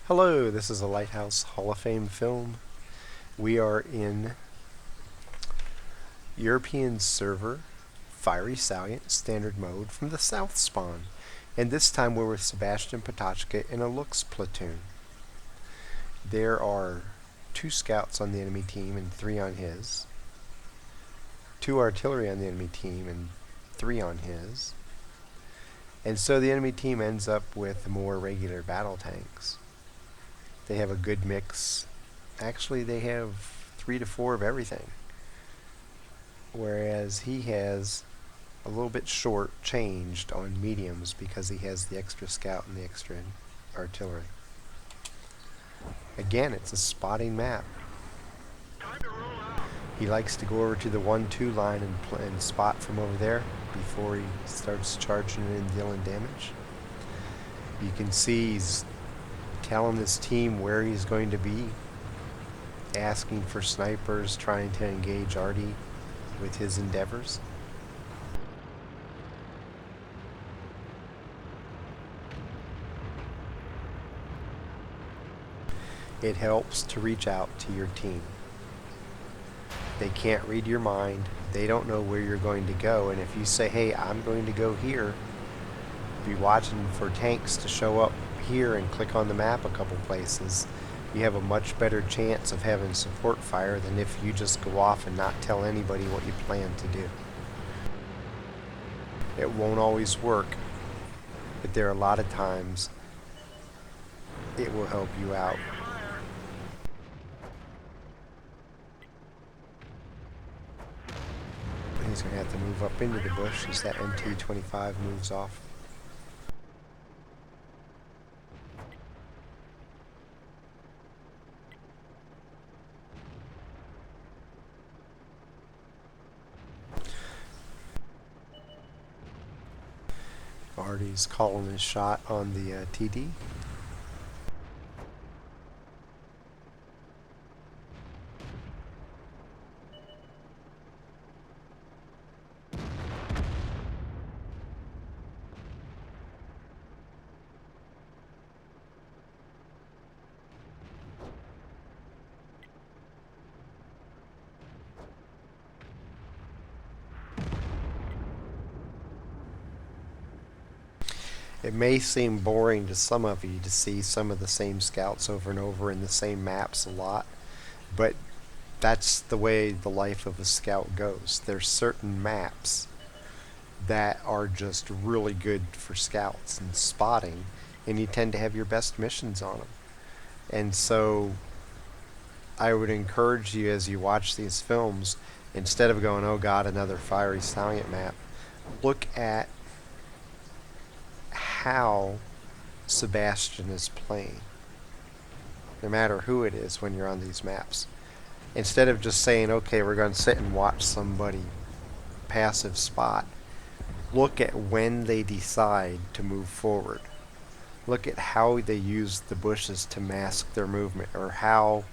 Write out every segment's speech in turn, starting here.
Hello, this is a Lighthouse Hall of Fame film. We are in European Server, Prokery Salient, Standard Mode from the South Spawn. And this time we're with sebastianpotachka in a Luchs platoon. There are 2 scouts on the enemy team and 3 on his. 2 artillery on the enemy team and 3 on his. And so the enemy team ends up with more regular battle tanks. They have a good mix. Actually, they have 3 to 4 of everything. Whereas he has a little bit short changed on mediums because he has the extra scout and the extra artillery. Again, it's a spotting map. He likes to go over to the 1-2 line and spot from over there before he starts charging and dealing damage. You can see he's telling his team where he's going to be, asking for snipers, trying to engage Artie with his endeavors. It helps to reach out to your team. They can't read your mind. They don't know where you're going to go, and if you say, hey, I'm going to go here, be watching for tanks to show up here and click on the map a couple places, you have a much better chance of having support fire than if you just go off and not tell anybody what you plan to do. It won't always work, but there are a lot of times it will help you out. He's going to have to move up into the bush as that MT-25 moves off. Artie's calling his shot on the TD. It may seem boring to some of you to see some of the same scouts over and over in the same maps a lot, but that's the way the life of a scout goes. There's certain maps that are just really good for scouts and spotting, and you tend to have your best missions on them. And so I would encourage you, as you watch these films, instead of going, oh god, another Prokery Salient map, look at how Sebastian is playing, no matter who it is when you're on these maps. Instead of just saying, okay, we're going to sit and watch somebody passive spot, look at when they decide to move forward. Look at how they use the bushes to mask their movement, or how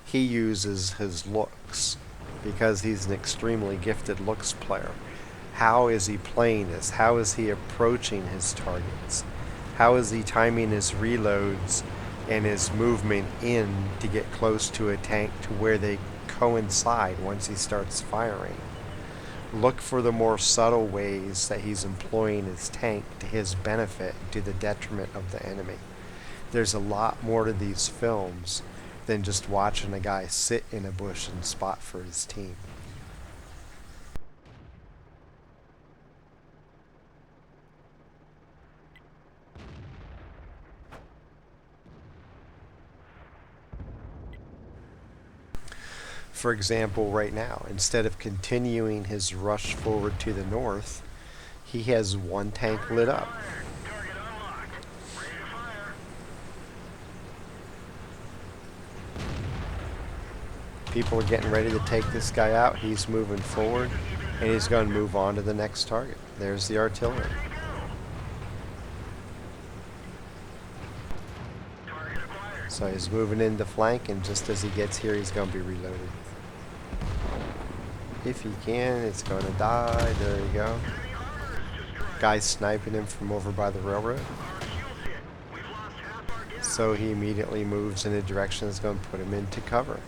he uses his looks, because he's an extremely gifted looks player. How is he playing this? How is he approaching his targets? How is he timing his reloads and his movement in to get close to a tank to where they coincide once he starts firing? Look for the more subtle ways that he's employing his tank to his benefit, to the detriment of the enemy. There's a lot more to these films than just watching a guy sit in a bush and spot for his team. For example, right now, instead of continuing his rush forward to the north, he has 1 tank lit up. People are getting ready to take this guy out. He's moving forward, and he's going to move on to the next target. There's the artillery. So he's moving into flank, and just as he gets here, he's going to be reloaded. If he can, it's going to die. There you go. Guy's sniping him from over by the railroad. So he immediately moves in a direction that's going to put him into cover.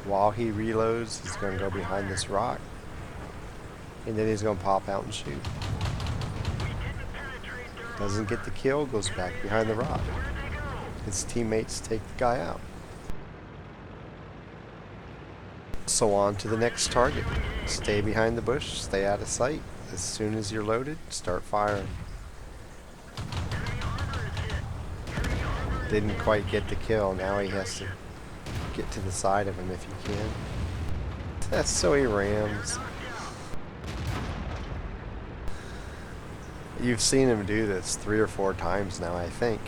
While he reloads, he's going to go behind this rock. And then he's going to pop out and shoot. Doesn't get the kill, goes back behind the rock. His teammates take the guy out. So on to the next target. Stay behind the bush, stay out of sight. As soon as you're loaded, start firing. Didn't quite get the kill, now he has to get to the side of him if he can. That's so he rams. You've seen him do this 3 or 4 times now, I think.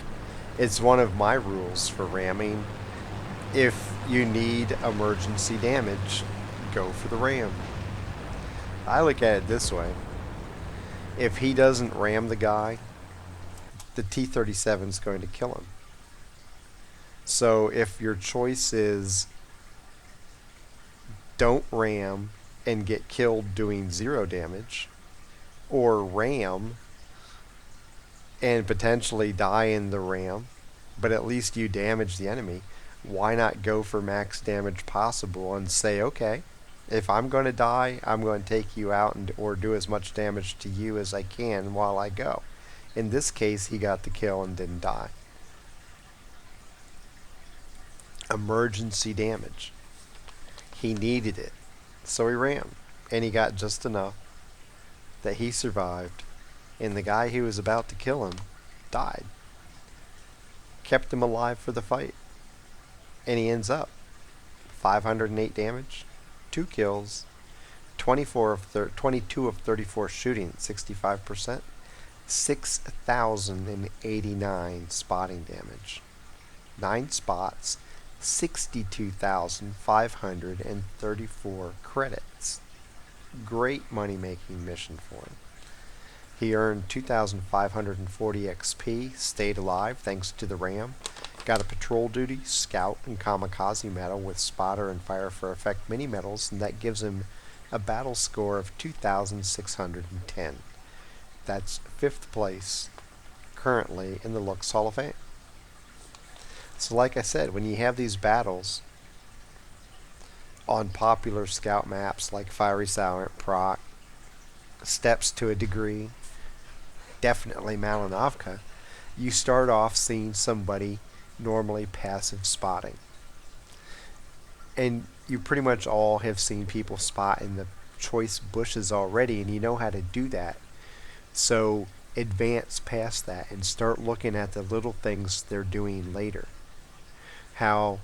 It's one of my rules for ramming. If you need emergency damage, go for the ram. I look at it this way. If he doesn't ram the guy, the T-37 is going to kill him. So if your choice is don't ram and get killed doing 0 damage, or ram and potentially die in the ram, but at least you damage the enemy, why not go for max damage possible and say, okay, if I'm going to die, I'm going to take you out or do as much damage to you as I can while I go. In this case, he got the kill and didn't die. Emergency damage. He needed it, so he ran, and he got just enough that he survived, and the guy who was about to kill him died. Kept him alive for the fight, and he ends up 508 damage, 2 kills, 22 of 34 shooting, 65%, 6,089 spotting damage, 9 spots, 62,534 credits. Great money-making mission for him. He earned 2,540 XP, stayed alive thanks to the ram, got a patrol duty, scout, and kamikaze medal with spotter and fire for effect mini medals, and that gives him a battle score of 2,610. That's 5th place currently in the Luchs Hall of Fame. So like I said, when you have these battles on popular scout maps like Prokery Salient, Proc, Steps to a degree, definitely Malinovka, you start off seeing somebody normally passive spotting. And you pretty much all have seen people spot in the choice bushes already, and you know how to do that. So advance past that and start looking at the little things they're doing later. How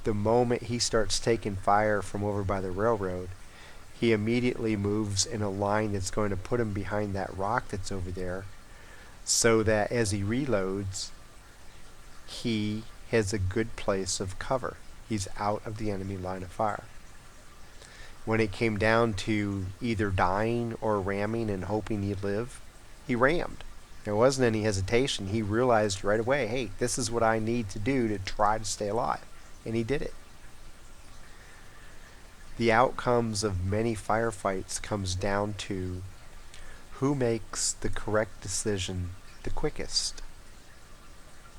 the moment he starts taking fire from over by the railroad, he immediately moves in a line that's going to put him behind that rock that's over there, so that as he reloads, he has a good place of cover. He's out of the enemy line of fire. When it came down to either dying or ramming and hoping he'd live, he rammed. There wasn't any hesitation. He realized right away, hey, this is what I need to do to try to stay alive. And he did it. The outcomes of many firefights comes down to who makes the correct decision the quickest.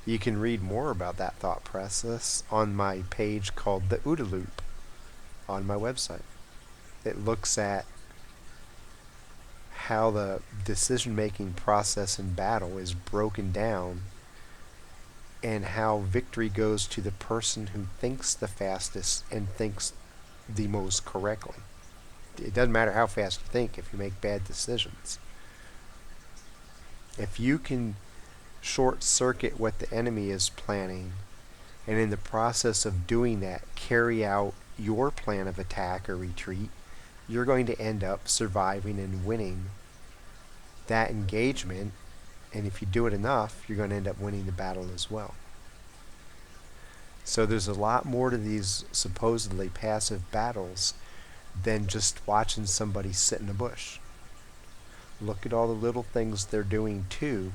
You can read more about that thought process on my page called the OODA Loop on my website. It looks at how the decision-making process in battle is broken down and how victory goes to the person who thinks the fastest and thinks the most correctly. It doesn't matter how fast you think if you make bad decisions. If you can short circuit what the enemy is planning, and in the process of doing that carry out your plan of attack or retreat, you're going to end up surviving and winning that engagement, and if you do it enough, you're going to end up winning the battle as well. So there's a lot more to these supposedly passive battles than just watching somebody sit in a bush. Look at all the little things they're doing too,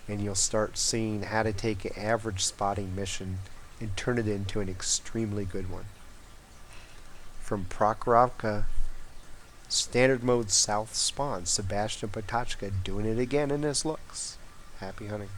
and you'll start seeing how to take an average spotting mission and turn it into an extremely good one. From Prokery Standard Mode South Spawn, Sebastianpotachka doing it again in his Luchs. Happy hunting.